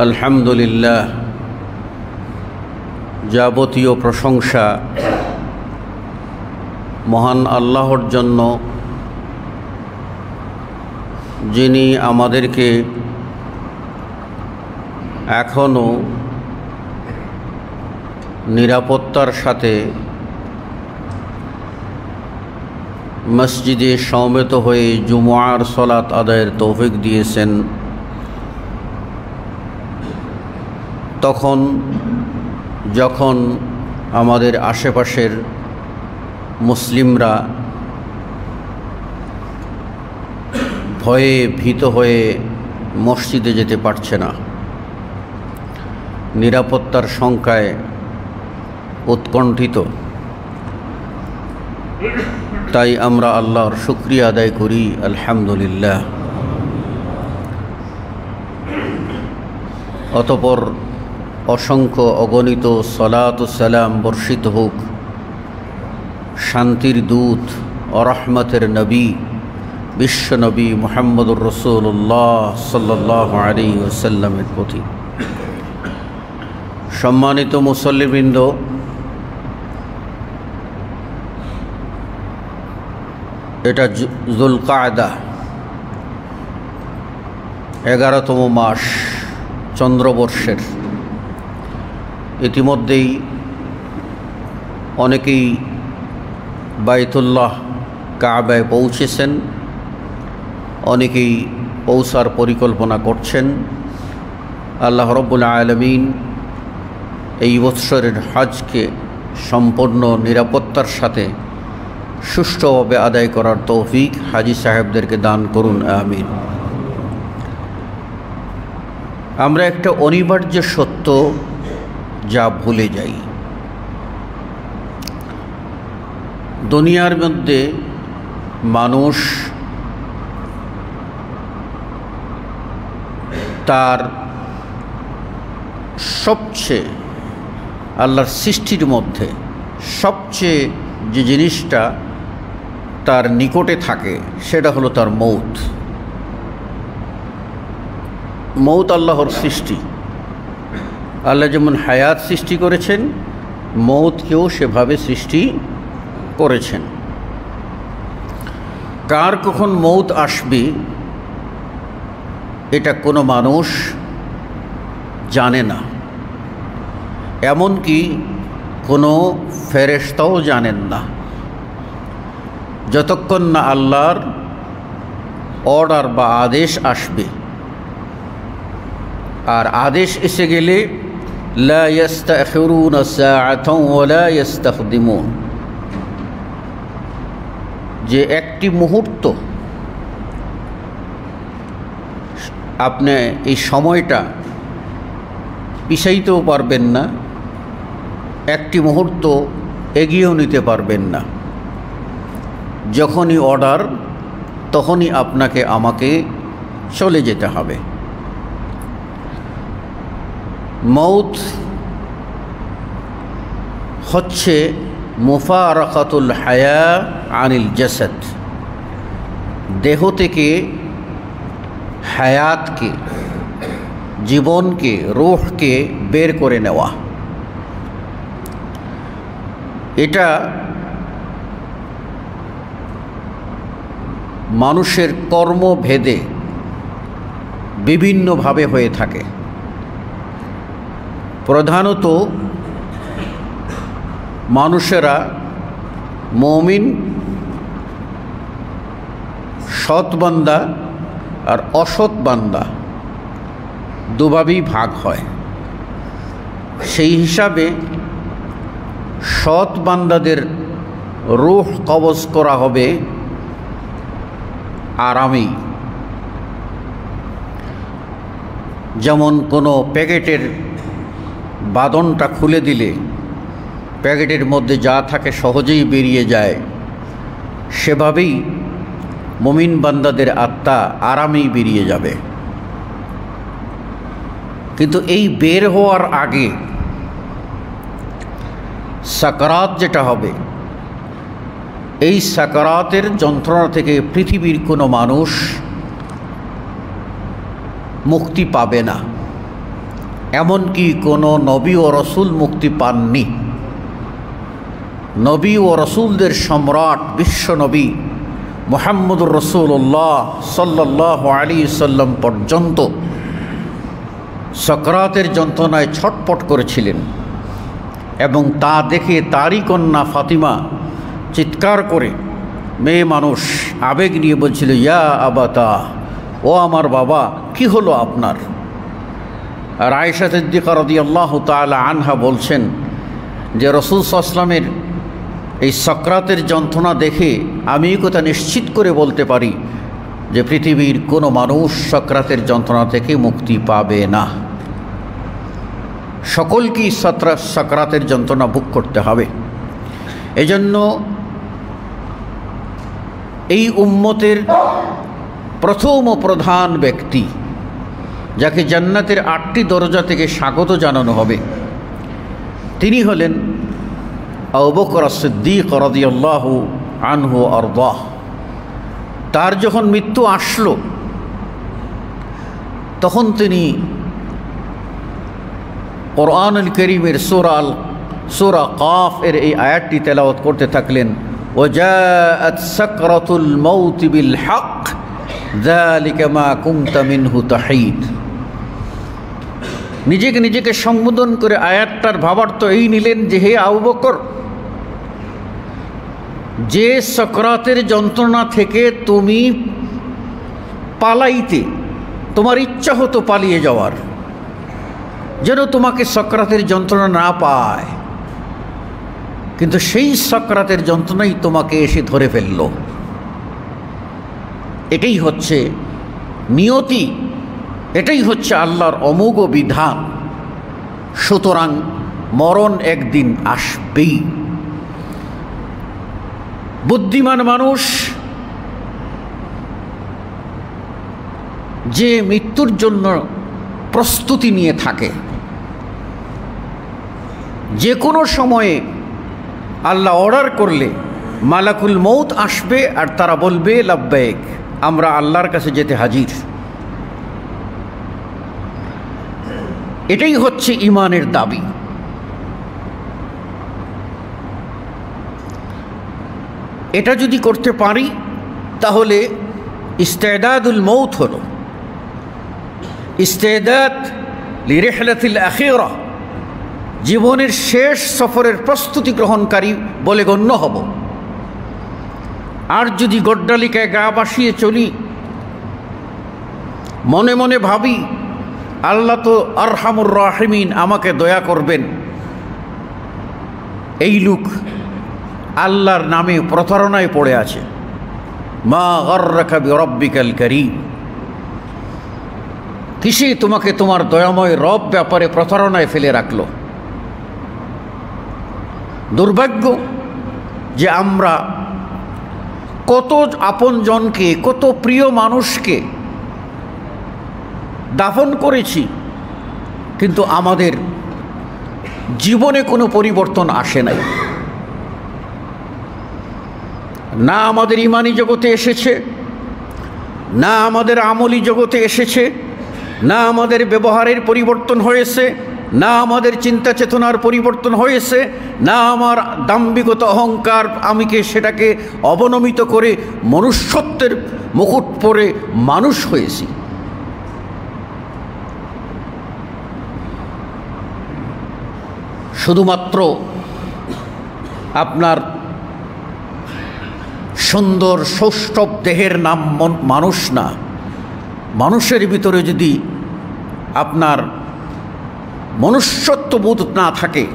আলহামদুলিল্লাহ, যাবতীয় প্রশংসা মহান আল্লাহর জন্য, যিনি আমাদেরকে এখনও নিরাপত্তার সাথে মসজিদে সমবেত হয়ে জুমআর সালাত আদায়ের তৌফিক দিয়েছেন। যখন আমাদের আশেপাশের মুসলিমরা ভয়ে ভীত হয়ে মসজিদে যেতে পারছে না, নিরাপত্তার শঙ্কায় উৎকণ্ঠিত, তাই আমরা আল্লাহর শুকরিয়া আদায় করি, আলহামদুলিল্লাহ। অতঃপর অসংখ্য অগণিত সালাত ও সালাম বর্ষিত হোক শান্তির দূত ও রহমতের নবী বিশ্বনবী মুহাম্মদুর রাসূলুল্লাহ সাল্লাল্লাহু আলাইহি ওয়াসাল্লামের প্রতি। সম্মানিত মুসল্লিবৃন্দ, এটা যুলকায়দা 11তম মাস চন্দ্রবর্ষের। ইতিমধ্যেই অনেকেই বাইতুল্লাহ কাবায় পৌঁছেছেন, অনেকেই পৌঁছার পরিকল্পনা করছেন। আল্লাহ রাব্বুল আলামিন এই বৎসরের হজকে সম্পূর্ণ নিরাপত্তার সাথে সুষ্ঠুভাবে আদায় করার তৌফিক হাজী সাহেবদেরকে দান করুন, আমিন। আমরা একটা অনিবার্য সত্য যা ভুলে যাই, দুনিয়ার মধ্যে মানুষ তার সবচেয়ে আল্লাহর সৃষ্টির মধ্যে সবচেয়ে যে জিনিসটা তার নিকটে থাকে সেটা হলো তার মৌত। মৌত আল্লাহর সৃষ্টি। আল্লাহ যেমন হায়াত সৃষ্টি করেছেন, মৌতকেও সেভাবে সৃষ্টি করেছেন। কার কখন মৌত আসবে এটা কোনো মানুষ জানে না, এমনকি কোনো ফেরেশতাও জানেন না, যতক্ষণ না আল্লাহর অর্ডার বা আদেশ আসবে। আর আদেশ এসে গেলে লা ইস্তাখিরুনা সাআতান ওয়া লা ইস্তাকদিমুন, যে একটি মুহূর্ত আপনি এই সময়টা পিছাইতেও পারবেন না, একটি মুহূর্ত এগিয়েও নিতে পারবেন না। যখনই অর্ডার তখনই আপনাকে আমাকে চলে যেতে হবে। মৌত হচ্ছে মুফারাকাতুল হায়া আনিল জাসাদ, দেহ থেকে হায়াতকে, জীবনকে, রূহকে বের করে নেওয়া। এটা মানুষের কর্মভেদে বিভিন্নভাবে হয়ে থাকে। প্রধানত মানুষেরা মুমিন, সৎ বান্দা আর অসৎ বান্দা দুভাবেই ভাগ হয়। সেই হিসাবে সৎ বান্দাদের রূহ কবজ করা হবে আরামেই। যেমন কোনো প্যাকেটের বাঁধনটা খুলে দিলে প্যাকেটের মধ্যে যা থাকে সহজেই বেরিয়ে যায়, সেভাবেই মুমিন বান্দাদের আত্মা আরামেই বেরিয়ে যাবে। কিন্তু এই বের হওয়ার আগে সাকরাত যেটা হবে, এই সাকরাতের যন্ত্রণা থেকে পৃথিবীর কোনো মানুষ মুক্তি পাবে না। এমনকি কোনো নবী ও রসুল মুক্তি পাননি। নবী ও রসুলদের সম্রাট বিশ্বনবী মুহাম্মদুর রাসূলুল্লাহ সাল্লাল্লাহু আলাইহি সাল্লাম পর্যন্ত সকরাতের যন্ত্রণায় ছটপট করেছিলেন এবং তা দেখে তারই কন্যা ফাতিমা চিৎকার করে, মেয়ে মানুষ আবেগ নিয়ে বলছিল, ইয়া আবাতা, ও আমার বাবা, কি হলো আপনার? আর আয়েশা সিদ্দিকা রাদিয়াল্লাহু তাআলা আনহা বলছেন যে রাসূল সাল্লাল্লাহু আলাইহি ওয়াসাল্লামের এই সকরাতের যন্ত্রণা দেখে আমি এই কথা নিশ্চিত করে বলতে পারি যে পৃথিবীর কোনো মানুষ সকরাতের যন্ত্রণা থেকে মুক্তি পাবে না। সকলকেই সকরাতের যন্ত্রণা ভোগ করতে হবে। এজন্য এই উম্মতের প্রথম ও প্রধান ব্যক্তি যাকে জান্নাতের 8টি দরজা থেকে স্বাগত জানানো হবে, তিনি হলেন আবু বকর সিদ্দিক রাদিয়াল্লাহু আনহু আরদাহ। তার যখন মৃত্যু আসলো তখন তিনি কোরআনুল কারীমের সূরা কাফ এর এই আয়াতটি তেলাওয়াত করতে থাকলেন, ওয়াজাআত সাকরাতুল মাউত বিল হক যালিকা মা কুনতা মিনহু তাহিদ। নিজেকে সম্বোধন করে আয়াতটার ভাবার্থ এই নিলেন যে, হে আবু বকর, যে সকরাতের যন্ত্রণা থেকে তুমি পালাইতে, তোমার ইচ্ছা হতো পালিয়ে যাওয়ার, যেন তোমাকে সকরাতের যন্ত্রণা না পায়, কিন্তু সেই সকরাতের যন্ত্রণাই তোমাকে এসে ধরে ফেলল। এটাই হচ্ছে নিয়তি, এটাই হচ্ছে আল্লাহর অমোঘ বিধান। সুতরাং মরণ একদিন আসবেই। বুদ্ধিমান মানুষ যে মৃত্যুর জন্য প্রস্তুতি নিয়ে থাকে, যে কোনো সময়ে আল্লাহ অর্ডার করলে মালাকুল মৌত আসবে আর তারা বলবে লাব্বাইক, আমরা আল্লাহর কাছে যেতে হাজির। এটাই হচ্ছে ঈমানের দাবি। এটা যদি করতে পারি তাহলে ইস্তেদাদুল মৌত হলো, ইস্তেদাদ লিরিহলাতিল আখিরা, জীবনের শেষ সফরের প্রস্তুতি গ্রহণকারী বলে গণ্য হব। আর যদি গড্ডালিকায় গা বাসিয়ে চলি, মনে মনে ভাবি আল্লাহ তো আরহামুর রাহিমিন, আমাকে দয়া করবেন, এই লোক আল্লাহর নামে প্রতারণায় পড়ে আছে। মা গাররাকা বিরাব্বিকাল কারীম, কিসে তোমাকে তোমার দয়াময় রব ব্যাপারে প্রতারণায় ফেলে রাখলো। দুর্ভাগ্য যে আমরা কত আপনজনকে, কত প্রিয় মানুষকে দাফন করেছি, কিন্তু আমাদের জীবনে কোনো পরিবর্তন আসে নাই। না আমাদের ইমানি জগতে এসেছে, না আমাদের আমলি জগতে এসেছে, না আমাদের ব্যবহারের পরিবর্তন হয়েছে, না আমাদের চিন্তা চেতনার পরিবর্তন হয়েছে, না আমার দাম্ভিকতা অহংকার আমিকে সেটাকে অবনমিত করে মনুষ্যত্বের মুকুট পরে মানুষ হয়েছি। শুধুমাত্র আপনার সুন্দর সৌষ্ঠব দেহের নাম মানুষ না, মানুষের ভিতরে যদি আপনার মনুষ্যত্ববোধ না থাকে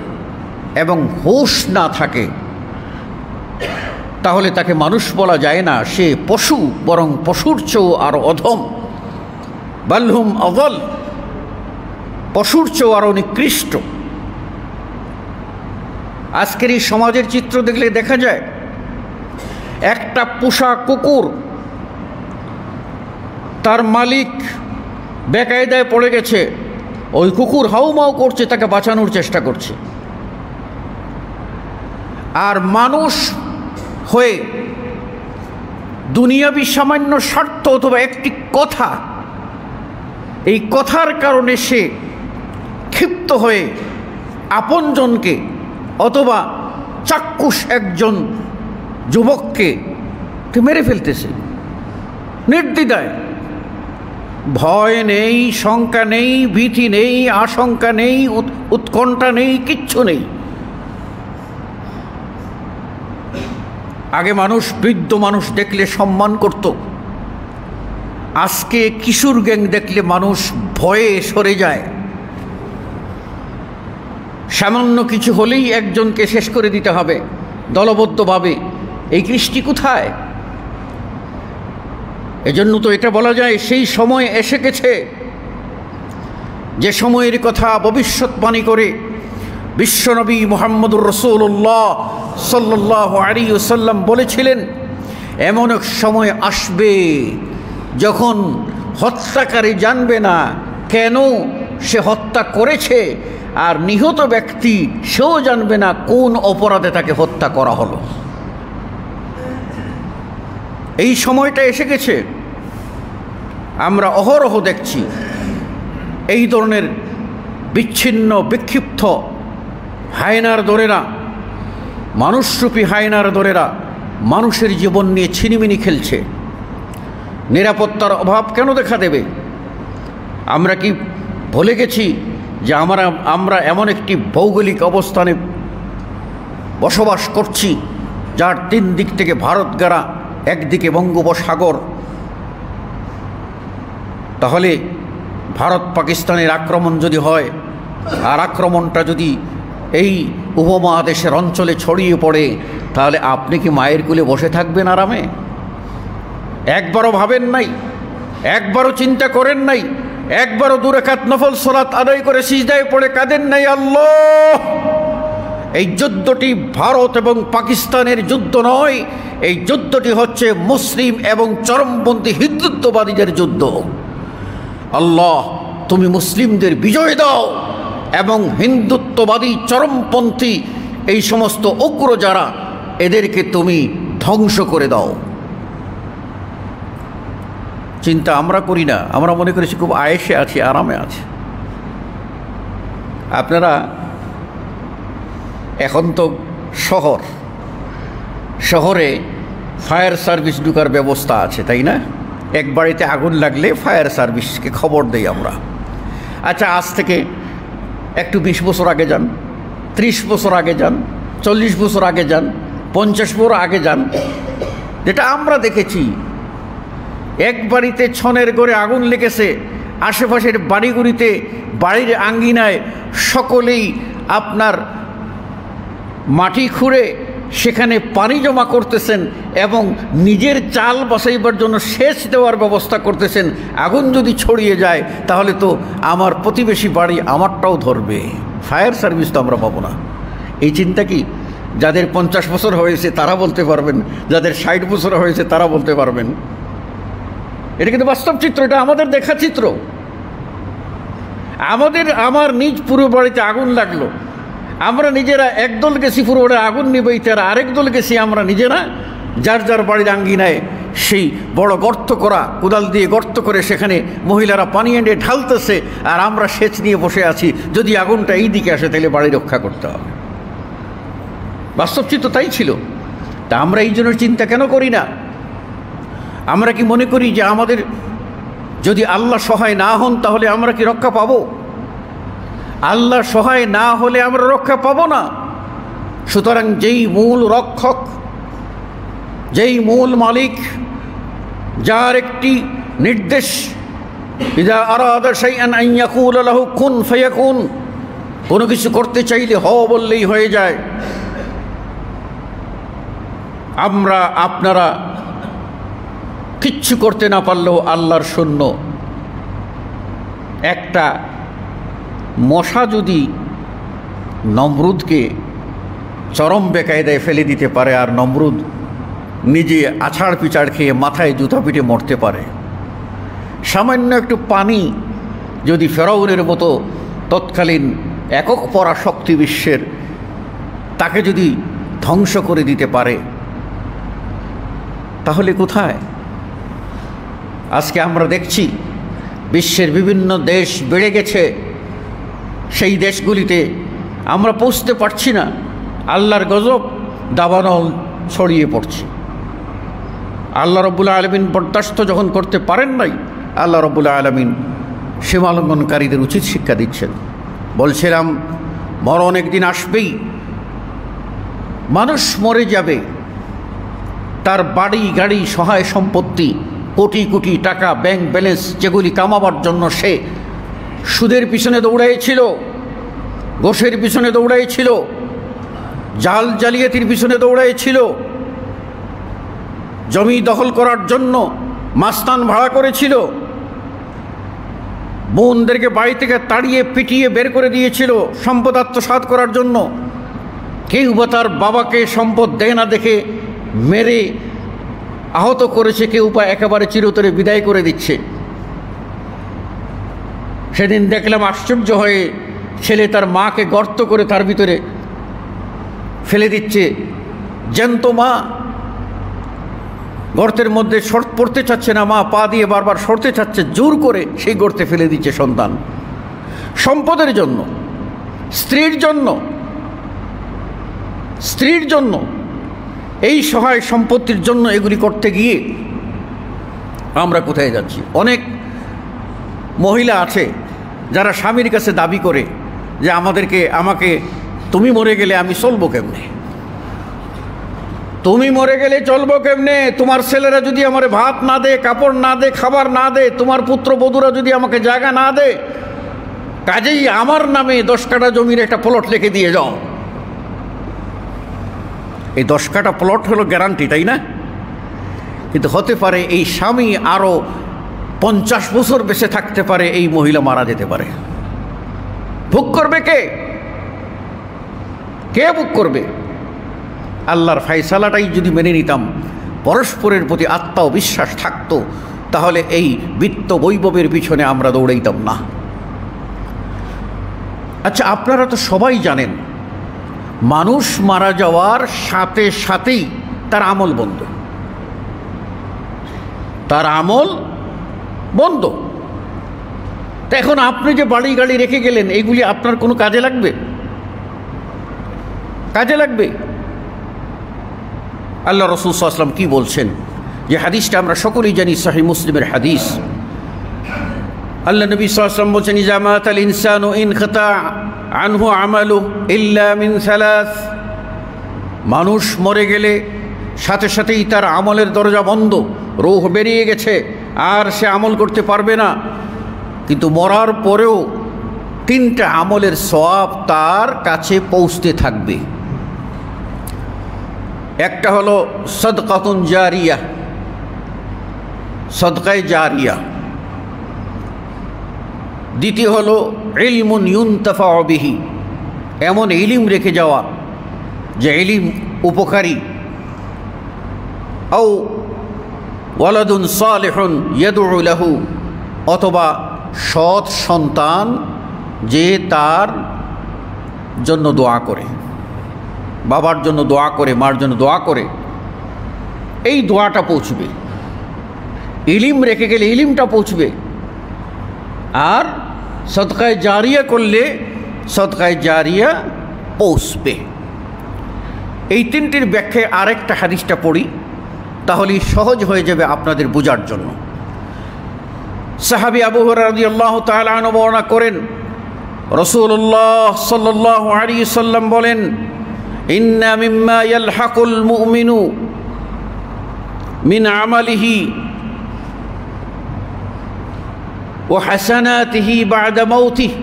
এবং হুঁশ না থাকে, তাহলে তাকে মানুষ বলা যায় না, সে পশু, বরং পশুর চেয়েও আরও অধম। বালহুম আযাল, পশুর চেয়েও আরও নিকৃষ্ট। আজকের এই সমাজের চিত্র দেখলে দেখা যায়, একটা পোষা কুকুর, তার মালিক বেকায়দায় পড়ে গেছে, ওই কুকুর হাউমাউ করছে, তাকে বাঁচানোর চেষ্টা করছে। আর মানুষ হয়ে দুনিয়াবি সামান্য স্বার্থ অথবা একটি কথা, এই কথার কারণে সে ক্ষিপ্ত হয়ে আপনজনকে অথবা চাক্ষুষ একজন যুবককে মেরে ফেলতেছে নির্দ্বিধায়। ভয় নেই, শঙ্কা নেই, ভীতি নেই, আশঙ্কা নেই, উৎকণ্ঠা নেই, কিচ্ছু নেই। আগে মানুষ বৃদ্ধ মানুষ দেখলে সম্মান করত, আজকে কিশোর গ্যাং দেখলে মানুষ ভয়ে সরে যায়। সামান্য কিছু হলেই একজনকে শেষ করে দিতে হবে দলবদ্ধভাবে। এই কৃষ্টি কোথায়? এজন্য তো এটা বলা যায় সেই সময় এসে গেছে যে সময়ের কথা ভবিষ্যৎবাণী করে বিশ্বনবী মুহাম্মদুর রাসূলুল্লাহ সাল্লাল্লাহু আলাইহি ওয়াসাল্লাম বলেছিলেন, এমন এক সময় আসবে যখন হত্যাকারী জানবে না কেন সে হত্যা করেছে, আর নিহত ব্যক্তি সেও জানবে না কোন অপরাধে তাকে হত্যা করা হলো। এই সময়টা এসে গেছে। আমরা অহরহ দেখছি এই ধরনের বিচ্ছিন্ন বিক্ষিপ্ত হায়নার দোরেরা, মানুষরূপী হায়নার দোরেরা মানুষের জীবন নিয়ে ছিনিমিনি খেলছে। নিরাপত্তার অভাব কেন দেখা দেবে? আমরা কি ভুলে গেছি যে আমরা এমন একটি ভৌগোলিক অবস্থানে বসবাস করছি যার তিন দিক থেকে ভারত গাড়া, একদিকে বঙ্গোপসাগর। তাহলে ভারত পাকিস্তানের আক্রমণ যদি হয়, আর আক্রমণটা যদি এই উপমহাদেশের অঞ্চলে ছড়িয়ে পড়ে, তাহলে আপনি কি মায়ের কোলে বসে থাকবেন আরামে? একবারও ভাবেন নাই, একবারও চিন্তা করেন নাই, একবারও 2 রাকাত নফল সালাত আদায় করে সিজদায় পড়ে কাঁদেন নাই, আল্লাহ এই যুদ্ধটি ভারত এবং পাকিস্তানের যুদ্ধ নয়, এই যুদ্ধটি হচ্ছে মুসলিম এবং চরমপন্থী হিন্দুত্ববাদীদের যুদ্ধ। আল্লাহ তুমি মুসলিমদের বিজয় দাও এবং হিন্দুত্ববাদী চরমপন্থী এই সমস্ত উগ্র যারা, এদেরকে তুমি ধ্বংস করে দাও। চিন্তা আমরা করি না, আমরা মনে করেছি খুব আয়েশে আছি, আরামে আছে। আপনারা এখন তো শহরে ফায়ার সার্ভিস ঢুকার ব্যবস্থা আছে, তাই না? এক বাড়িতে আগুন লাগলে ফায়ার সার্ভিসকে খবর দেই আমরা। আচ্ছা, আজ থেকে একটু 20 বছর আগে যান, 30 বছর আগে যান, 40 বছর আগে যান, 50 বছর আগে যান, যেটা আমরা দেখেছি, এক বাড়িতে ছনের ঘরে আগুন লেগেছে, আশেপাশের বাড়িগুলিতে বাড়ির আঙ্গিনায় সকলেই আপনার মাটি খুঁড়ে সেখানে পানি জমা করতেছেন এবং নিজের চাল বসাইবার জন্য সেচ দেওয়ার ব্যবস্থা করতেছেন। আগুন যদি ছড়িয়ে যায় তাহলে তো আমার প্রতিবেশী বাড়ি আমারটাও ধরবে, ফায়ার সার্ভিস তো আমরা পাবো না। এই চিন্তা কি যাদের 50 বছর হয়েছে তারা বলতে পারবেন, যাদের 60 বছর হয়েছে তারা বলতে পারবেন। এটা কিন্তু বাস্তব চিত্র, এটা আমাদের দেখা চিত্র। আমার নিজ পুরো বাড়িতে আগুন লাগলো, আমরা নিজেরা একদল গেছি পুরো বাড়ি আগুন নিবাইতে, আর আরেক দল গেছি আমরা নিজেরা যার যার বাড়ির আঙ্গিনায় সেই বড় গর্ত করা, কোদাল দিয়ে গর্ত করে সেখানে মহিলারা পানি এনে ঢালতেছে, আর আমরা সেচ নিয়ে বসে আছি। যদি আগুনটা এই দিকে আসে তাহলে বাড়ি রক্ষা করতে হবে। বাস্তব চিত্র তাই ছিল। তা আমরা এই জন্য চিন্তা কেন করি না? আমরা কি মনে করি যে আমাদের যদি আল্লাহ সহায় না হন তাহলে আমরা কি রক্ষা পাবো? আল্লাহ সহায় না হলে আমরা রক্ষা পাবো না। সুতরাং যেই মূল রক্ষক, যেই মূল মালিক, যার একটি নির্দেশ, ইযা আরাদা শাইআন আন ইয়াকুলা লাহু কুন ফায়াকুন, কোনো কিছু করতে চাইলে হও বললেই হয়ে যায়। আমরা আপনারা কিচ্ছু করতে না পারলেও আল্লাহর শূন্য। একটা মশা যদি নমরুদকে চরম বেকায়দায় ফেলে দিতে পারে, আর নমরুদ নিজে আছাড় পিছাড় খেয়ে মাথায় জুতা পিটে মরতে পারে, সামান্য একটু পানি যদি ফেরাউনের মতো তৎকালীন একক পরাশক্তি বিশ্বের তাকে যদি ধ্বংস করে দিতে পারে, তাহলে কোথায়? আজকে আমরা দেখছি বিশ্বের বিভিন্ন দেশ বেড়ে গেছে, সেই দেশগুলিতে আমরা পৌঁছতে পারছি না, আল্লাহর গজব দাবানল ছড়িয়ে পড়ছে। আল্লাহ রব্বুল আলামিন বরদাস্ত যখন করতে পারেন নাই, আল্লাহ রব্বুল আলামিন সীমালঙ্ঘনকারীদের উচিত শিক্ষা দিচ্ছেন। বলছিলাম মরণ একদিন আসবেই, মানুষ মরে যাবে, তার বাড়ি গাড়ি সহায় সম্পত্তি কোটি কোটি টাকা ব্যাংক ব্যালেন্স যেগুলি কামাবার জন্য সে সুদের পিছনে দৌড়াইছিল, ঘোষের পিছনে দৌড়াইছিল, জাল জালিয়াতির পিছনে দৌড়াইছিল, জমি দখল করার জন্য মাস্তান ভাড়া করেছিল, বোনদেরকে বাড়ি থেকে তাড়িয়ে পিটিয়ে বের করে দিয়েছিল সম্পদ আত্মসাৎ করার জন্য। কেউ বা তার বাবাকে সম্পদ দেয় না দেখে মেরে আহত করেছে, কেউ বা একেবারে চিরতরে বিদায় করে দিচ্ছে। সেদিন দেখলাম আশ্চর্য হয়ে ছেলে তার মাকে গর্ত করে তার ভিতরে ফেলে দিচ্ছে, জ্যান্ত মা, গর্তের মধ্যে পড়তে চাচ্ছে না, মা পা দিয়ে বারবার সরতে চাচ্ছে, জোর করে সেই গর্তে ফেলে দিচ্ছে সন্তান। সম্পদের জন্য, স্ত্রীর জন্য, স্ত্রীর জন্য, এই সহায় সম্পত্তির জন্য এগুলি করতে গিয়ে আমরা কোথায় যাচ্ছি? অনেক মহিলা আছে যারা স্বামীর কাছে দাবি করে যে আমাকে তুমি মরে গেলে আমি চলবো কেমনে, তুমি মরে গেলে চলবো কেমনে, তোমার ছেলেরা যদি আমার ভাত না দে, কাপড় না দে, খাবার না দে, তোমার পুত্রবধূরা যদি আমাকে জায়গা না দে, কাজেই আমার নামে 10 কাঠা জমির একটা প্লট লিখে দিয়ে যাও। এই 10 কাঠা প্লট হলো গ্যারান্টি, তাই না? কিন্তু হতে পারে এই স্বামী আরো 50 বছর বেঁচে থাকতে পারে, এই মহিলা মারা যেতে পারে। ভোগ করবে কে? কে ভোগ করবে? আল্লাহর ফায়সালাটাই যদি মেনে নিতাম, পরস্পরের প্রতি আত্মা ও বিশ্বাস থাকতো, তাহলে এই বিত্ত বৈভবের পিছনে আমরা দৌড়াইতাম না। আচ্ছা, আপনারা তো সবাই জানেন মানুষ মারা যাওয়ার সাথে সাথেই তার আমল বন্ধ, তার আমল বন্ধ। তো এখন আপনি যে বাড়ি গাড়ি রেখে গেলেন, এইগুলি আপনার কোনো কাজে লাগবে? কাজে লাগবে? আল্লাহ রাসূল সাল্লাল্লাহু আলাইহি ওয়াসাল্লাম কি বলছেন, যে হাদিসটা আমরা সকলেই জানি, সহিহ মুসলিমের হাদিস। আল্লাহ নবী সাল্লাল্লাহু আলাইহি ওয়াসাল্লাম বলছেন, ইযা মাতাল ইনসানু ইনকাতা আনহু আমালু ইল্লা মিন সালাস। মানুষ মরে গেলে সাথে সাথেই তার আমলের দরজা বন্ধ, রূহ বেরিয়ে গেছে, আর সে আমল করতে পারবে না। কিন্তু মরার পরেও 3টা আমলের সওয়াব তার কাছে পৌঁছতে থাকবে। একটা হলো সাদকাতুন জারিয়া, সাদকায়ে জারিয়া। দ্বিতীয় হলো ইলমুন ইউনতাফাউ বিহি, এমন ইলম রেখে যাওয়া যে ইলম উপকারী। আও ওয়ালাদুন সালিহুন ইয়াদউ লাহু, অথবা সৎ সন্তান যে তার জন্য দোয়া করে, বাবার জন্য দোয়া করে, মার জন্য দোয়া করে, এই দোয়াটা পৌঁছবে। ইলিম রেখে গেলে ইলিমটা পৌঁছবে, আর সদকায়ে জারিয়া করলে সদকায়ে জারিয়া পৌঁছবে। এই 3টির ব্যাখ্যায় আরেকটা হাদিসটা পড়ি, তাহলেই সহজ হয়ে যাবে আপনাদের বোঝার জন্য। সাহাবী আবু হুরায়রা রাদিয়াল্লাহু তাআলা আনহু বর্ণনা করেন, রাসূলুল্লাহ সাল্লাল্লাহু আলাইহি ওয়াসাল্লাম বলেন, ইন্না মিম্মা ইয়ালহাকুল মুমিনু মিন আমালিহি ওয়া হাসানাতিহি বা'দা মাউতিহি।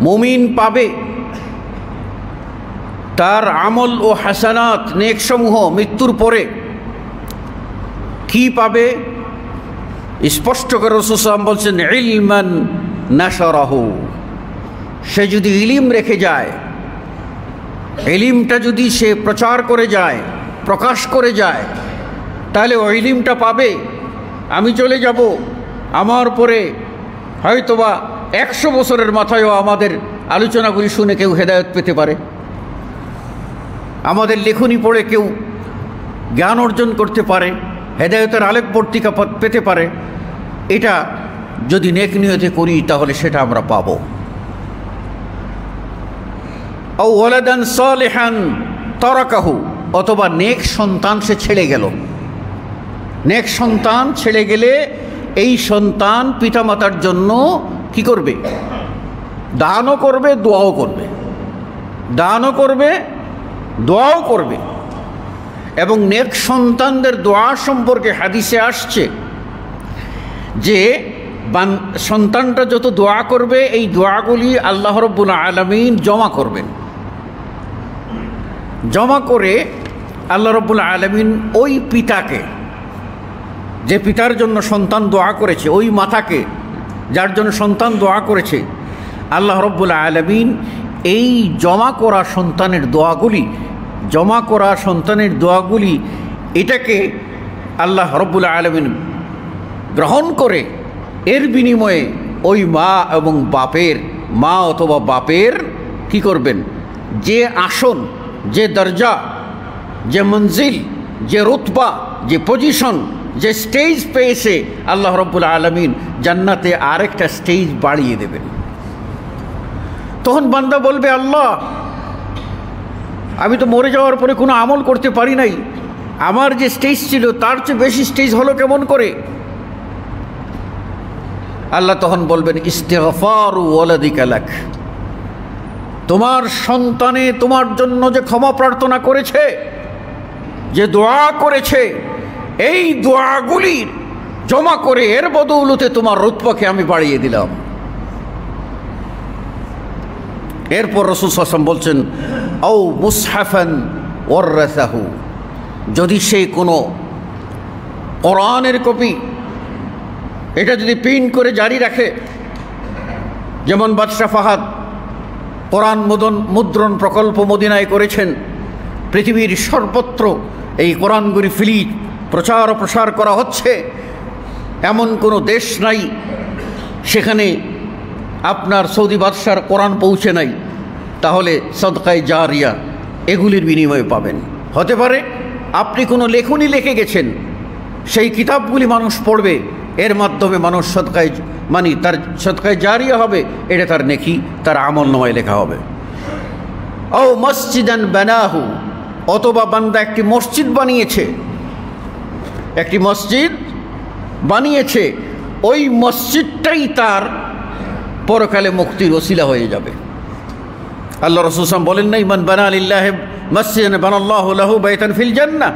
মুমিন পাবে তার আমল ও হাসানাত নেকসমূহ মৃত্যুর পরে। কি পাবে? স্পষ্ট করে রাসূল সাল্লাল্লাহু আলাইহি ওয়াসাল্লাম বলছেন, ইলমান নাশারাহু। সে যদি ইলিম রেখে যায়, ইলিমটা যদি সে প্রচার করে যায়, প্রকাশ করে যায়, তাহলে ওই ইলিমটা পাবে। আমি চলে যাব, আমার পরে হয়তোবা 100 বছরের মাথায়ও আমাদের আলোচনাগুলি শুনে কেউ হেদায়েত পেতে পারে, আমাদের লেখনী পড়ে কেউ জ্ঞান অর্জন করতে পারে, হেদায়েতের আলোক পত্রিকা পেতে পারে। এটা যদি নেক নিয়তে করি তাহলে সেটা আমরা পাবো। আও ওয়ালাদান সালিহান তারাকাহু, অথবা নেক সন্তান সে ছেড়ে গেল। নেক সন্তান ছেড়ে গেলে এই সন্তান পিতামাতার জন্য কি করবে? দানও করবে, দোয়াও করবে। দানও করবে, দোয়াও করবে। এবং নেক সন্তানদের দোয়া সম্পর্কে হাদিসে আসছে যে সন্তানটা যত দোয়া করবে এই দোয়াগুলি আল্লাহ রাব্বুল আলামিন জমা করবেন। জমা করে আল্লাহ রাব্বুল আলামিন ওই পিতাকে, যে পিতার জন্য সন্তান দোয়া করেছে, ওই মাতাকে যার জন্য সন্তান দোয়া করেছে, আল্লাহ রাব্বুল আলামিন এই জমা করা সন্তানের দোয়াগুলি এটাকে আল্লাহ রাব্বুল আলামিন গ্রহণ করে এর বিনিময়ে ওই মা এবং মা অথবা বাপের কি করবেন? যে আসন, যে দরজা, যে মঞ্জিল, যে রুতবা, যে পজিশন, যে স্টেজ পেয়েছে, আল্লাহ রাব্বুল আলামিন জান্নাতে আরেকটা স্টেজ বাড়িয়ে দেবেন। তখন বান্দা বলবে, আল্লাহ, আমি তো মরে যাওয়ার পরে কোনো আমল করতে পারি নাই, আমার যে স্টেজ ছিল তার চেয়ে বেশি স্টেজ হলো কেমন করে? আল্লাহ তখন বলবেন, ইস্তিগফারু ওয়ালাদিকা লাক, তোমার সন্তানে তোমার জন্য যে ক্ষমা প্রার্থনা করেছে, যে দোয়া করেছে, এই দোয়াগুলির জমা করে এর বদৌলতে তোমার রুতবাকে আমি বাড়িয়ে দিলাম। এরপর রাসূল সাল্লাল্লাহু আলাইহি ওয়াসাল্লাম বলছেন, আও মুসহাফান ওয়ারাসাহু, যদি সে কোনো কোরআনের কপি এটা যদি প্রিন্ট করে জারি রাখে, যেমন বাদশাহ ফাহাদ কোরআন মুদ্রণ প্রকল্প মদিনায় করেছেন, পৃথিবীর সর্বত্র এই কোরআনগুলি ফ্রি প্রচার ও প্রসার করা হচ্ছে, এমন কোনো দেশ নাই সেখানে আপনার সৌদি বাদশার কোরআন পৌঁছে নাই, তাহলে সদকায়ে জারিয়া এগুলির বিনিময়ে পাবেন। হতে পারে আপনি কোনো লেখনী লিখে গেছেন, সেই কিতাবগুলি মানুষ পড়বে, এর মাধ্যমে মানুষ তার সদকায়ে জারিয়া হবে, এটা তার নেকি, তার আমলনামায় লেখা হবে। ও মসজিদান বানাহু, অথবা বান্দা একটি মসজিদ বানিয়েছে, ওই মসজিদটাই তার পরকালে মুক্তির ওসিলা হয়ে যাবে। আল্লাহ রাসূল সাল্লাল্লাহু আলাইহি ওয়াসাল্লাম বলেন নাই, মান বানা লিল্লাহি মসজিদান বানাল্লাহু লাহু বাইতান ফিল জান্নাহ,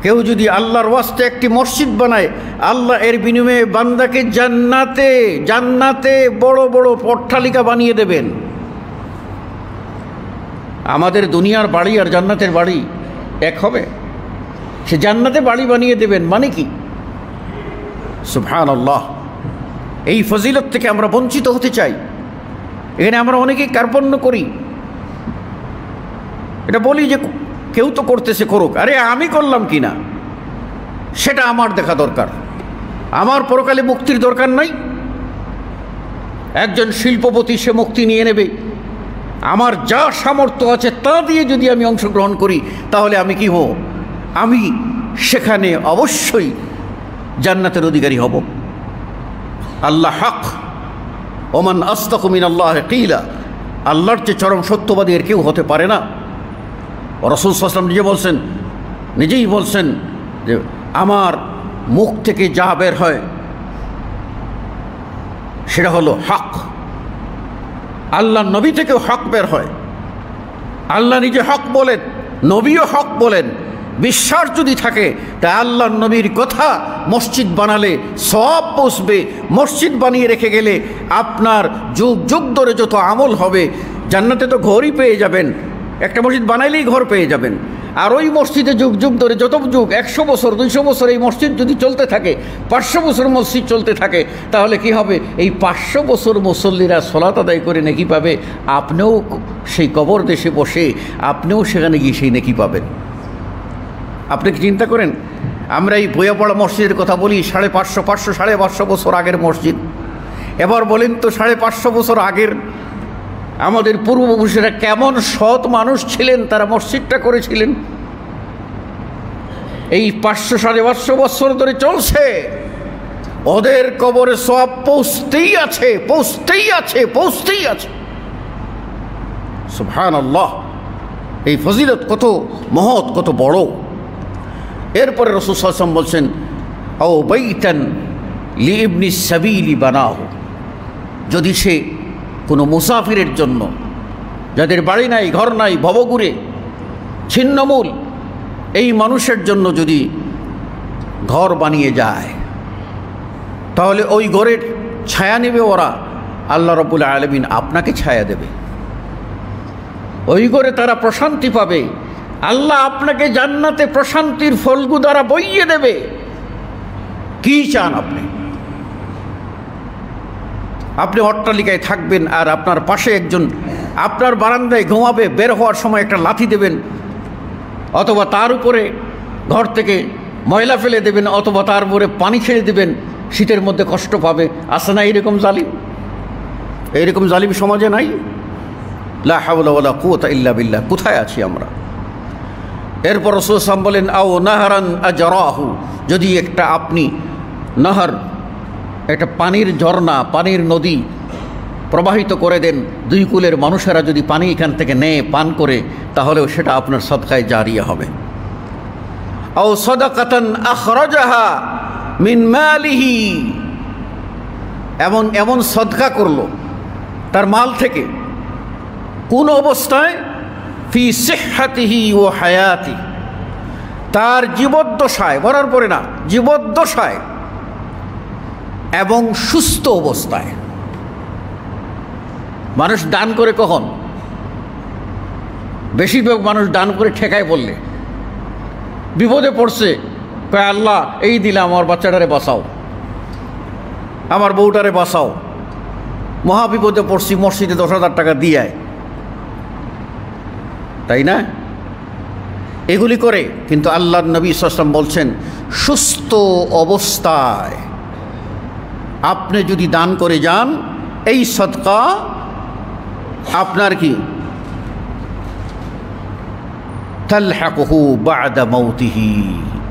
কেউ যদি আল্লাহর ওয়াস্তে একটি মসজিদ বানায়, আল্লাহ এর বিনিময়ে বান্দাকে জান্নাতে বড় বড় অট্টালিকা বানিয়ে দেবেন। আমাদের দুনিয়ার বাড়ি আর জান্নাতের বাড়ি এক হবে? সে জান্নাতে বাড়ি বানিয়ে দেবেন মানে কি? সুবহানাল্লাহ। এই ফজিলত থেকে আমরা বঞ্চিত হতে চাই। এখানে আমরা অনেকেই কার্পণ্য করি, এটা বলি যে কেউ তো করতেছে, করুক, আরে আমি করলাম কি না সেটা আমার দেখা দরকার। আমার পরকালে মুক্তির দরকার নাই। একজন শিল্পপতি সে মুক্তি নিয়ে নেবে, আমার যা সামর্থ্য আছে তা দিয়ে যদি আমি অংশগ্রহণ করি তাহলে আমি কি হব? আমি সেখানে অবশ্যই জান্নাতের অধিকারী হব। আল্লাহ হক, ওমান আসদাকু মিনাল্লাহি কিলা, আল্লাহর চেয়ে চরম সত্যবাদী এর কেউ হতে পারে না। রাসূল সাল্লাল্লাহু আলাইহি ওয়াসাল্লাম নিজেই বলছেন যে আমার মুখ থেকে যা বের হয় সেটা হলো হক। আল্লাহ নবী থেকেও হক বের হয়। আল্লাহ নিজে হক বলেন, নবীও হক বলেন। বিশ্বাস যদি থাকে তা আল্লাহর নবীর কথা, মসজিদ বানালে সওয়াব পৌঁছবে, মসজিদ বানিয়ে রেখে গেলে আপনার যুগ যুগ ধরে যত আমল হবে, জান্নাতে তো ঘরই পেয়ে যাবেন, একটা মসজিদ বানাইলেই ঘর পেয়ে যাবেন। আর ওই মসজিদে যুগ যুগ ধরে যত যুগ, 100 বছর 200 বছর এই মসজিদ যদি চলতে থাকে, 500 বছর মসজিদ চলতে থাকে, তাহলে কি হবে? এই 500 বছর মুসল্লিরা সালাত আদায় করে নেকি পাবে, আপনিও সেই কবর দেশে বসে আপনিও সেখানে গিয়ে সেই নেকি পাবেন। আপনি কি চিন্তা করেন? আমরা এই বইয়াপড়া মসজিদের কথা বলি, 550 550 বছর আগের মসজিদ। এবার বলেন তো 550 বছর আগের আমাদের পূর্বপুরুষেরা কেমন সৎ মানুষ ছিলেন, তারা মসজিদটা করেছিলেন। এই 500 550 বছর ধরে চলছে, ওদের কবরে সওয়াব পৌঁছতেই আছে, পৌঁছতেই আছে, পৌঁছতেই আছে। সুবহানাল্লাহ, এই ফজিলত কত মহৎ, কত বড়। এরপরে রাসূল সাল্লাল্লাহু আলাইহি ওয়াসাল্লাম বলছেন, আও বাইতান লিইবনি সাবিলি বানাহু, যদি সে কোনো মুসাফিরের জন্য, যাদের বাড়ি নাই, ঘর নাই, ভবঘুরে, ছিন্নমূল, এই মানুষের জন্য যদি ঘর বানিয়ে যায়, তাহলে ওই ঘরের ছায়া নেবে ওরা, আল্লাহ রাব্বুল আলামিন আপনাকে ছায়া দেবে। ওই ঘরে তারা প্রশান্তি পাবে, আল্লাহ আপনাকে জান্নাতে প্রশান্তির ফলগু দ্বারা বইয়ে দেবে। কি চান আপনি? আপনি অট্টালিকায় থাকবেন আর আপনার পাশে একজন আপনার বারান্দায় ঘুমাবে, বের হওয়ার সময় একটা লাথি দেবেন, অথবা তার উপরে ঘর থেকে ময়লা ফেলে দেবেন, অথবা তার উপরে পানি ছেড়ে দেবেন, শীতের মধ্যে কষ্ট পাবে। আছে না এইরকম জালিম? এইরকম জালিম সমাজে নাই? লা হাওলা ওয়ালা কুওয়াতা ইল্লা বিল্লাহ। কোথায় আছি আমরা? এরপর রাসূল সাল্লাল্লাহু আলাইহি ওয়াসাল্লাম বলেন, আও নাহরান আজরাহু, যদি একটা আপনি নাহর, একটা পানির ঝর্ণা, পানির নদী প্রবাহিত করে দেন, দুই কুলের মানুষেরা যদি পানি এখান থেকে নেয়, পান করে, তাহলেও সেটা আপনার সদকায়ে জারিয়া হবে। আও সাদাকাতান আখরাজাহা মিন মালিহি, এমন সদকা করলো তার মাল থেকে, কোন অবস্থায়? ফি সিহহাতিহি ওয়া হায়াতি, তার জীবদ্দশায়, মরার পরে না, জীবদ্দশায় এবং সুস্থ অবস্থায়। মানুষ দান করে কখন? বেশিরভাগ মানুষ দান করে ঠেকায় বললে, বিপদে পড়ছে, কয় আল্লাহ এই দিলাম, আমার বাচ্চাটারে বাঁচাও, আমার বউটারে বাঁচাও, মহা বিপদে পড়ছি, মসজিদে 10,000 টাকা দিয়ে আয়, তাই না? এগুলি করে। কিন্তু আল্লাহর নবী সাল্লাল্লাহু আলাইহি ওয়াসাল্লাম বলছেন, সুস্থ অবস্থায় আপনি যদি দান করে যান, এই সদকা আপনার কি তালহাকুহু বা'দা মাউতিহি,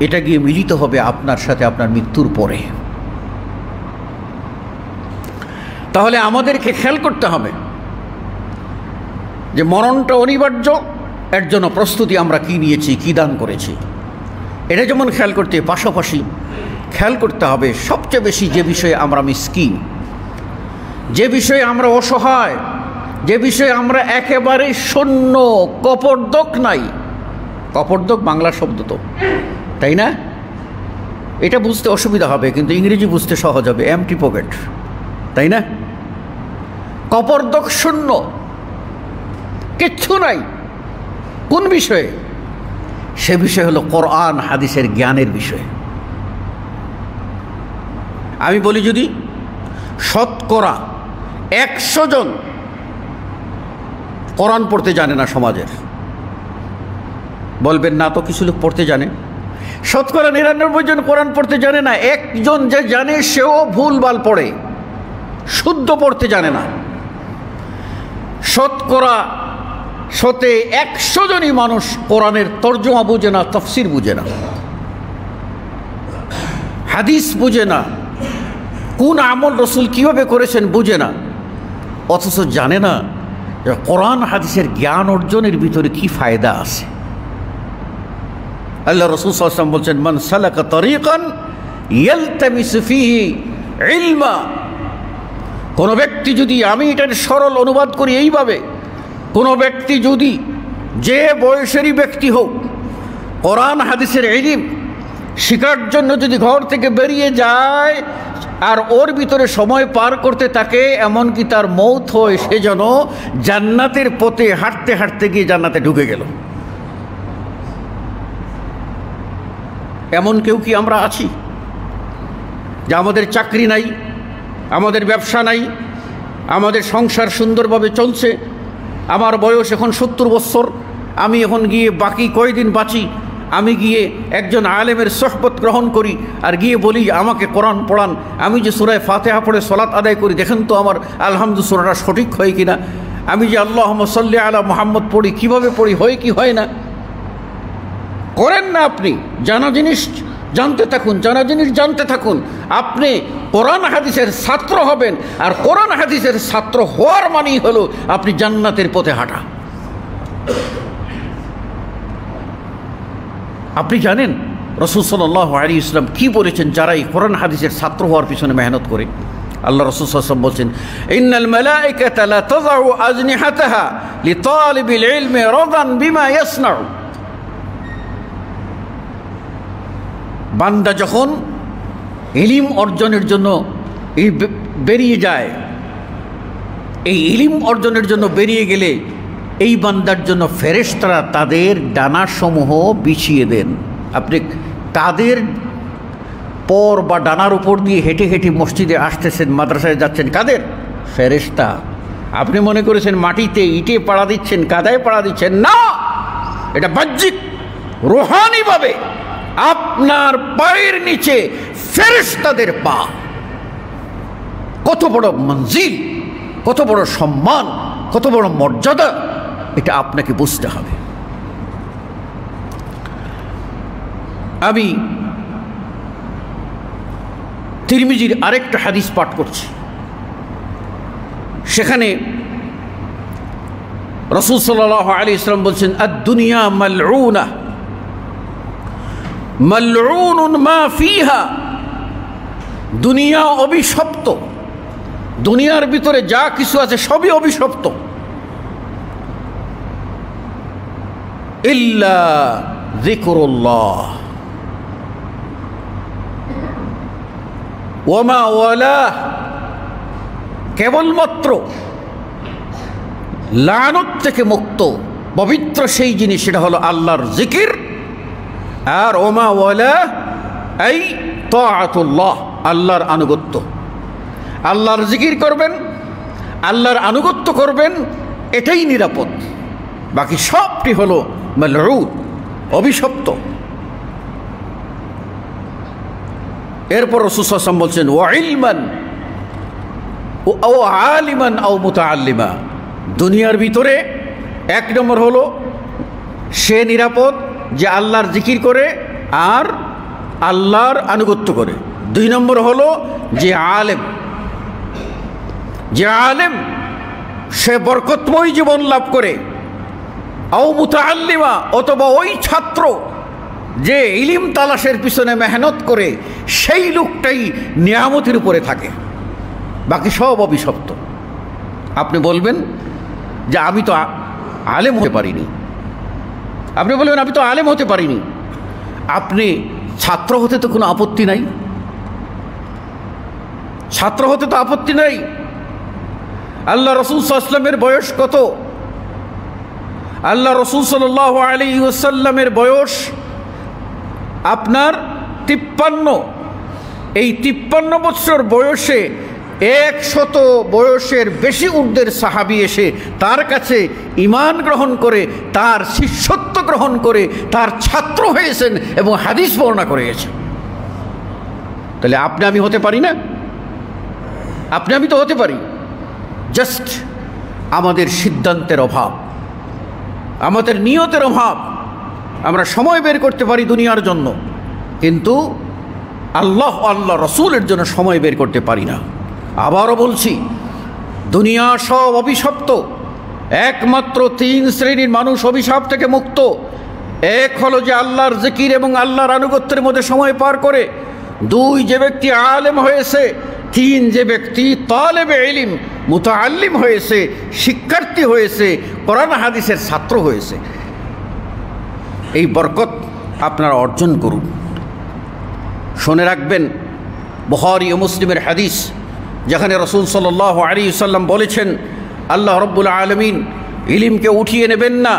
এটা গিয়ে মিলিত হবে আপনার সাথে আপনার মৃত্যুর পরে। তাহলে আমাদেরকে খেয়াল করতে হবে যে মরণটা অনিবার্য, এর জন্য প্রস্তুতি আমরা কি নিয়েছি, কি দান করেছি, এটা যেমন খেয়াল করতে, পাশাপাশি খেয়াল করতে হবে সবচেয়ে বেশি যে বিষয়ে আমরা মিসকিন, যে বিষয়ে আমরা অসহায়, যে বিষয়ে আমরা একেবারে শূন্য, কপর্দক নাই। কপর্দক বাংলা শব্দ তো, তাই না? এটা বুঝতে অসুবিধা হবে, কিন্তু ইংরেজি বুঝতে সহজ হবে, এমটি পকেট, তাই না? কপর্দক, শূন্য, কিচ্ছু নাই। কোন বিষয়ে? সে বিষয় হলো কোরআন হাদিসের জ্ঞানের বিষয়। আমি বলি, যদি শতকরা 100 জন কোরআন পড়তে জানে না সমাজের, বলবেন না তো কিছু লোক পড়তে জানে। শতকরা 99 জন কোরআন পড়তে জানে না, একজন যে জানে সেও ভুলভাল পড়ে, শুদ্ধ পড়তে জানে না। শতকরা 100 জনই মানুষ কোরআনের তর্জমা বুঝে না, তাফসীর বুঝে না, হাদিস বুঝে না, কোন আমল রসুল কিভাবে করেছেন বুঝে না, অথচ জানে না যে কোরআন হাদিসের জ্ঞান অর্জনের ভিতরে কি ফায়দা আছে। আল্লাহ রাসূল সাল্লাল্লাহু আলাইহি ওয়াসাল্লাম বলছেন, মান সালাকা তরিকান ইয়ালতামিসু ফীহি ইলমা, কোন ব্যক্তি যদি, আমি এটার সরল অনুবাদ করি এইভাবে, কোন ব্যক্তি যদি, যে বয়সেরই ব্যক্তি হোক, কোরআন হাদিসের ইলম শিখার জন্য যদি ঘর থেকে বেরিয়ে যায়, আর ওর ভিতরে সময় পার করতে থাকে, এমনকি তার মৌত হয়, সে যেন জান্নাতের পথে হাঁটতে হাঁটতে গিয়ে জান্নাতে ঢুকে গেল। এমন কেউ কি আমরা আছি যে আমাদের চাকরি নাই, আমাদের ব্যবসা নাই, আমাদের সংসার সুন্দরভাবে চলছে, আমার বয়স এখন 70 বছর, আমি এখন গিয়ে বাকি কয়দিন বাঁচি, আমি গিয়ে একজন আলেমের সোহবত গ্রহণ করি, আর গিয়ে বলি আমাকে কোরআন পড়ান, আমি যে সূরা ফাতিহা পড়ে সালাত আদায় করি, দেখেন তো আমার আলহামদুলিল্লাহ সূরাটা সঠিক হয় কিনা, আমি যে আল্লাহুম্মা সাল্লি আলা মুহাম্মদ পড়ি, কিভাবে পড়ি, হয় কি হয় না। করেন না আপনি, জানা জিনিস জানতে থাকুন, জানা জিনিস জানতে থাকুন, আপনি কোরআন হাদিসের ছাত্র হবেন, আর কোরআন হাদিসের ছাত্র হওয়ার মানেই হলো আপনি জান্নাতের পথে হাঁটা। আপনি জানেন রাসূল সাল্লাল্লাহু আলাইহি ওয়াসাল্লাম কি বলেছেন যারা এই কোরআন হাদিসের ছাত্র হওয়ার পিছনে মেহনত করে? আল্লাহ রাসূল সাল্লাল্লাহু আলাইহি ওয়াসাল্লাম বলছেন, ইন্নাল মালায়েকাতা লা তাযাউ আজনিহাতাহা লিতালিবিল ইলমি রাদান বিমা ইয়াসনাউ। বান্দা যখন ইলম অর্জনের জন্য বেরিয়ে যায়, এই ইলম অর্জনের জন্য বেরিয়ে গেলে এই বান্দার জন্য ফেরেশতারা তাদের ডানাসমূহ বিছিয়ে দেন। আপনি কাদের পর বা ডানার উপর দিয়ে হেঁটে হেঁটে মসজিদে আসতেছেন, মাদ্রাসায় যাচ্ছেন? কাদের? ফেরেশতা। আপনি মনে করেছেন মাটিতে ইটে পাড়া দিচ্ছেন, কাদায় পাড়া দিচ্ছেন? না, এটা বাহ্যিক রুহানিভাবে আপনার পায়ের নিচে ফেরেশতাদের পা। কত বড় মঞ্জিল, কত বড় সম্মান, কত বড় মর্যাদা, এটা আপনাকে বুঝতে হবে। আমি তিরমিজির আরেকটা হাদিস পাঠ করছি। সেখানে রাসূল সাল্লাল্লাহু আলাইহি ওয়াসাল্লাম বলছেন, আদ-দুনিয়া মালউনা মালউনুন মা ফিহা। দুনিয়া অভিশপ্ত, দুনিয়ার ভিতরে যা কিছু আছে সবই অভিশপ্ত। ইল্লা যিকরুল্লাহ ওয়া মা ওয়ালা। কেবলমাত্র লানত থেকে মুক্ত পবিত্র সেই জিনিস, সেটা হলো আল্লাহর জিকির। আর ওমা ওয়ালা এই তাআতুল্লাহ, আল্লাহর আনুগত্য। আল্লাহর জিকির করবেন, আল্লাহর আনুগত্য করবেন, এটাই নিরাপদ। বাকি সবটি হলো মালউন, অভিশপ্ত। এরপর রাসূল সাল্লাল্লাহু আলাইহি ওয়াসাল্লাম বলছেন, ওয়া ইলমান ও আলিমান আও মুতাআল্লিমা। দুনিয়ার ভিতরে এক নম্বর হলো সে নিরাপদ যে আল্লাহর জিকির করে আর আল্লাহর আনুগত্য করে। দুই নম্বর হলো যে আলেম, যে আলেম সে বরকতময় জীবন লাভ করে। আও মুতাআল্লিমা, অথবা ওই ছাত্র যে ইলম তালাশের পিছনে মেহনত করে, সেই লোকটাই নিয়ামতের উপরে থাকে। বাকি সব অভিশপ্ত। আপনি বলবেন যে আমি তো আলেম হতে পারিনি, আপনি বলবেন আমি তো আলেম হতে পারিনি। আপনি ছাত্র হতে তো কোনো আপত্তি নাই, ছাত্র হতে তো আপত্তি নাই। আল্লাহ রাসূল সাল্লাল্লাহু আলাইহি ওয়াসাল্লামের বয়স কত? আল্লাহ রাসূল সাল্লাল্লাহু আলাইহি ওয়াসাল্লামের বয়স আপনার 53। এই 53 বছর বয়সে 100 বয়সের বেশি ঊর্ধ্বের সাহাবী এসে তার কাছে ঈমান গ্রহণ করে, তার শিষ্যত্ব গ্রহণ করে, তার ছাত্র হয়েছেন এবং হাদিস বর্ণনা করে গেছেন। তাহলে আপনি আমি হতে পারি না? আপনি আমি তো হতে পারি, জাস্ট আমাদের সিদ্ধান্তের অভাব, আমাদের নিয়তের অভাব। আমরা সময় বের করতে পারি দুনিয়ার জন্য, কিন্তু আল্লাহ রসুলের জন্য সময় বের করতে পারি না। আবারও বলছি, দুনিয়া সব অভিশপ্ত। একমাত্র 3 শ্রেণীর মানুষ অভিশাপ থেকে মুক্ত। এক হলো যে আল্লাহর জিকির এবং আল্লাহর আনুগত্যের মধ্যে সময় পার করে। 2 যে ব্যক্তি আলেম হয়েছে। 3 যে ব্যক্তি তালেবে ইলম, মুতাআল্লিম হয়েছে, শিক্ষার্থী হয়েছে, কোরআন হাদিসের ছাত্র হয়েছে। এই বরকত আপনারা অর্জন করুন। শুনে রাখবেন, বুখারী ও মুসলিমের হাদিস, যেখানে রাসূল সাল্লাল্লাহু আলাইহি ওয়াসাল্লাম বলেছেন, আল্লাহ রাব্বুল আলামিন ইলমকে উঠিয়ে নেবেন না,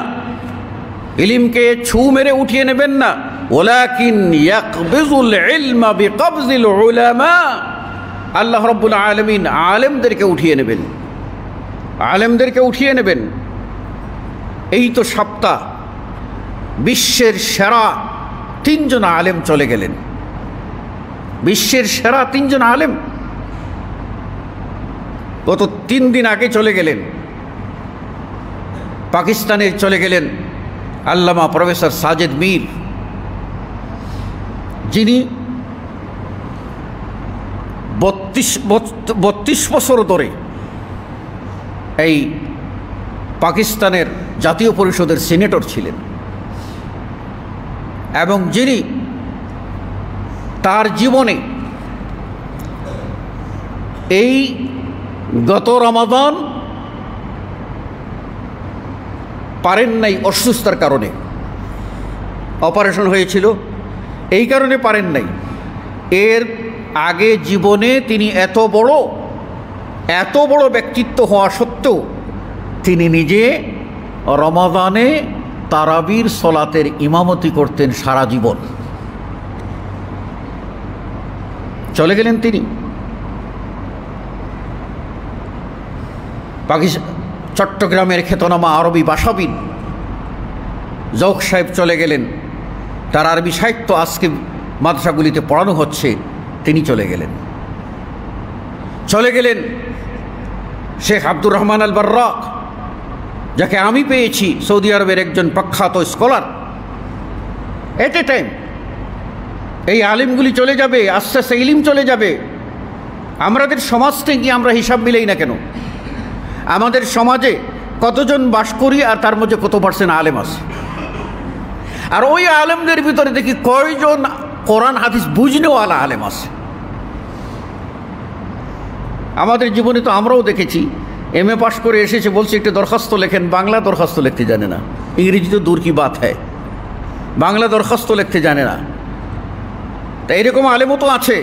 ইলমকে ছু মেরে উঠিয়ে নেবেন না। ওয়ালাকিন ইয়াকবিজুল ইলমা বিকবজিল উলামা। আল্লাহ রাব্বুল আলামিন আলেমদেরকে উঠিয়ে নেবেন, আলেমদেরকে উঠিয়ে নেবেন। এই তো সপ্তাহ বিশ্বের সেরা 3 জন আলেম চলে গেলেন। বিশ্বের সেরা 3 জন আলেম গত 3 দিন আগে চলে গেলেন। পাকিস্তানে চলে গেলেন আল্লামা প্রফেসর সাজেদ মির, যিনি 32 বছর ধরে এই পাকিস্তানের জাতীয় পরিষদের সিনেটর ছিলেন, এবং যিনি তার জীবনে এই গত রমাদান পারেন নাই, অসুস্থতার কারণে অপারেশন হয়েছিল, এই কারণে পারেন নাই। এর আগে জীবনে তিনি এত বড় ব্যক্তিত্ব হওয়া সত্ত্বেও তিনি নিজে রমাদানে তারাবির সলাতের ইমামতি করতেন সারা জীবন। চলে গেলেন তিনি। চট্টগ্রামের খ্যাতনামা আরবি ভাষাবিদ জৌক সাহেব চলে গেলেন। তার আরবি সাহিত্য আজকে মাদ্রাসাগুলিতে পড়ানো হচ্ছে, তিনি চলে গেলেন। শেখ আব্দুর রহমান আল বার্রাক, যাকে আমি পেয়েছি, সৌদি আরবের একজন প্রখ্যাত স্কলার। এট এ টাইম এই আলিমগুলি চলে যাবে, আস্তে আস্তে ইলিম চলে যাবে। আমাদের সমাজ থেকে আমরা হিসাব মিলেই না কেন, আমাদের সমাজে কতজন বাস করি আর তার মধ্যে কত পার্সেন্ট আলেম আছে, আর ওই আলেমদের ভিতরে দেখি কয়জন কোরআন হাদিস বুঝনেওয়ালা আলেম আছে। আমাদের জীবনে তো আমরাও দেখেছি, এমএ পাশ করে এসেছে, বলছে একটু দরখাস্ত লেখেন, বাংলা দরখাস্ত লিখতে জানে না, ইংরেজি তো দূর কি বাত হ্যায়, বাংলা দরখাস্ত লিখতে জানে না। তা এরকম আলেমও তো আছে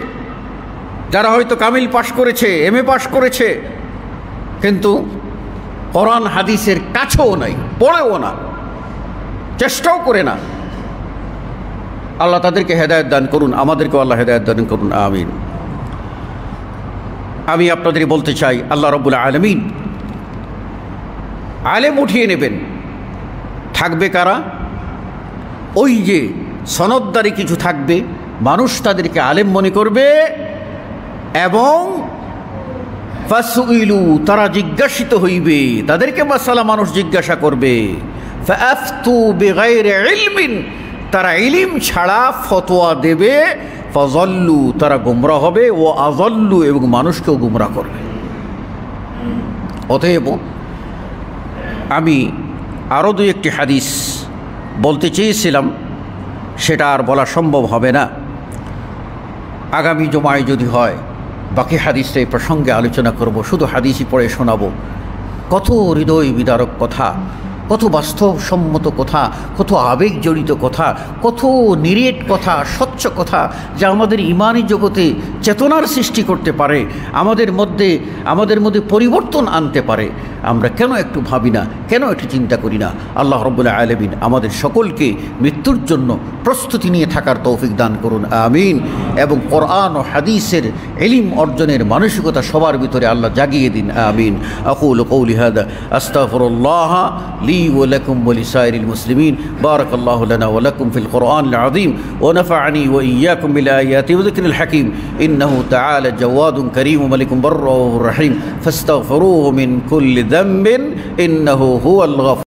যারা হয়তো কামিল পাশ করেছে, এমএ পাশ করেছে, কিন্তু কোরআন হাদিসের কাছেও নাই, পড়েও না, চেষ্টাও করে না। আল্লাহ তাদেরকে হেদায়েত দান করুন, আমাদেরকেও আল্লাহ হেদায়েত দান করুন, আমিন। আমি আপনাদের বলতে চাই, আল্লাহ রাব্বুল আলামিন আলেম উঠিয়ে নেবেন। থাকবে কারা? ওই যে সনদদারি কিছু থাকবে, মানুষ তাদেরকে আলেম মনে করবে, এবং ফাসউইলু, তারা জিজ্ঞাসিত হইবে, তাদেরকে মাসালা মানুষ জিজ্ঞাসা করবে। ফাআফতু বিগাইরি ইলমিন, তারা ইলিম ছাড়া ফতোয়া দেবে। ফাযাল্লু, তারা গোমরা হবে। ও আযাল্লু, এবং মানুষকেও গোমরা করবে। অতএব আমি আরও দুই একটি হাদিস বলতে চেয়েছিলাম, সেটা আর বলা সম্ভব হবে না। আগামী জুমায় যদি হয়, বাকি হাদিসটা এই প্রসঙ্গে আলোচনা করব, শুধু হাদিসই পড়ে শোনাবো। কত হৃদয় বিদারক কথা, কত বাস্তবসম্মত কথা, কত আবেগ জড়িত কথা, কত নিরেট কথা, স্বচ্ছ কথা, যা আমাদের ইমানি জগতে চেতনার সৃষ্টি করতে পারে, আমাদের মধ্যে পরিবর্তন আনতে পারে। আমরা কেন একটু ভাবি না, কেন একটু চিন্তা করি না? আল্লাহ রাব্বুল আলামিন আমাদের সকলকে মৃত্যুর জন্য প্রস্তুতি নিয়ে থাকার তৌফিক দান করুন, আমিন। এবং কোরআন ও হাদিসের ইলম অর্জনের মানসিকতা সবার ভিতরে আল্লাহ জাগিয়ে দিন, আমিন। আকুলু কওলি হাদা আস্তাগফিরুল্লাহ লি ওয়া লাকুম ওয়া লিসাইরিল মুসলিমিন। বারাকাল্লাহু লানা ওয়া লাকুম ফিল কোরআনিল আযীম ওয়া নাফা'নি ওয়া ইয়্যাকুম বিল আয়াতি ওয়া যিকরিল হাকীম। ইন্নাহু তাআলা জাওয়াদুন কারীমুন মালিকুন বাররাউর রহিম। ফাস্তাগফিরুহু মিন কুল্লি যামবিন ইন্নাহু হুয়াল গফুর।